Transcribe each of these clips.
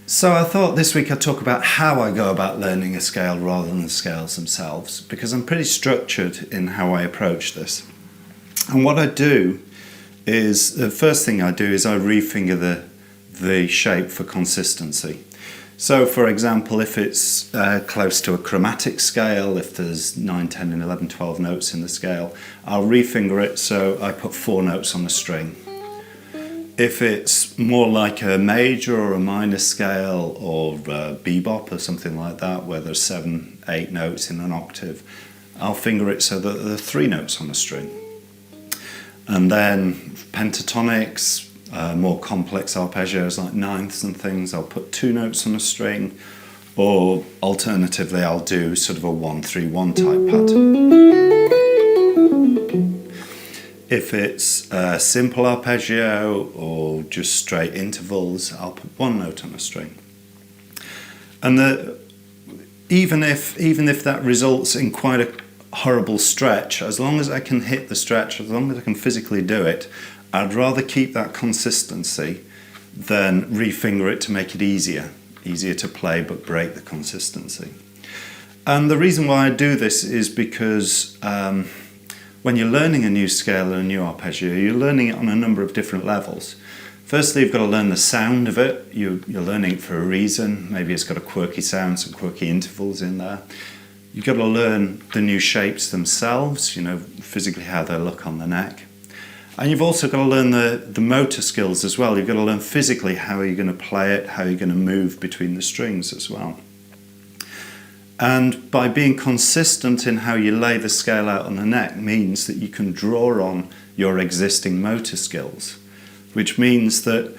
So I thought this week I'd talk about how I go about learning a scale rather than the scales themselves, because I'm pretty structured in how I approach this. And what I do is, the first thing I do is I refinger the shape for consistency. So for example, if it's close to a chromatic scale, if there's 9, 10 and 11, 12 notes in the scale, I'll refinger it so I put 4 notes on a string. If it's more like a major or a minor scale or bebop or something like that, where there's 7, 8 notes in an octave, I'll finger it so that there are 3 notes on a string. And then pentatonics, more complex arpeggios like ninths and things, I'll put 2 notes on a string, or alternatively I'll do sort of a 1-3-1 type pattern. If it's a simple arpeggio or just straight intervals, I'll put 1 note on a string. And even if that results in quite a horrible stretch, as long as I can hit the stretch, as long as I can physically do it, I'd rather keep that consistency than refinger it to make it easier to play but break the consistency. And the reason why I do this is because when you're learning a new scale and a new arpeggio, you're learning it on a number of different levels. Firstly, you've got to learn the sound of it. You're learning it for a reason. Maybe it's got a quirky sound, some quirky intervals in there. You've got to learn the new shapes themselves, physically how they look on the neck. And you've also got to learn the motor skills as well. You've got to learn physically how you're going to play it, how you're going to move between the strings as well. And by being consistent in how you lay the scale out on the neck means that you can draw on your existing motor skills, which means that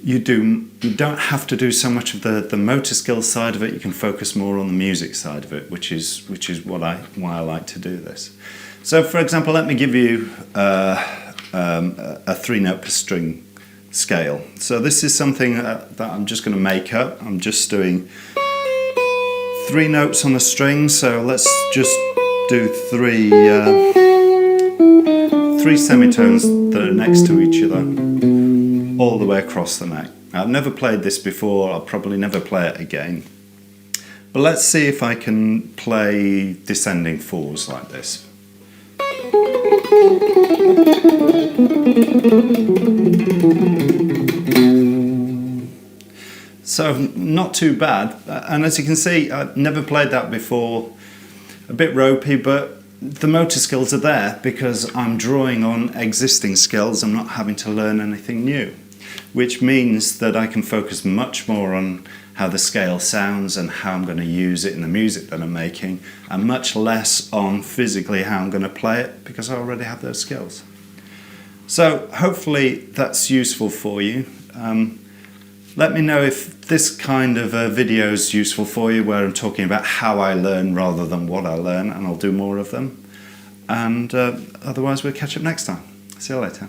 you don't have to do so much of the motor skills side of it. You can focus more on the music side of it, which is why I like to do this. So for example, let me give you a 3-note per string scale. So this is something that I'm just going to make up. I'm just doing 3 notes on a string, so let's just do 3 semitones that are next to each other all the way across the neck. I've never played this before, I'll probably never play it again. But let's see if I can play descending 4s like this. So not too bad, and as you can see, I've never played that before. A bit ropey, but the motor skills are there because I'm drawing on existing skills. I'm not having to learn anything new, which means that I can focus much more on how the scale sounds and how I'm going to use it in the music that I'm making, and much less on physically how I'm going to play it because I already have those skills. So hopefully that's useful for you. Let me know if this kind of video is useful for you, where I'm talking about how I learn rather than what I learn, and I'll do more of them. And otherwise we'll catch up next time. See you later.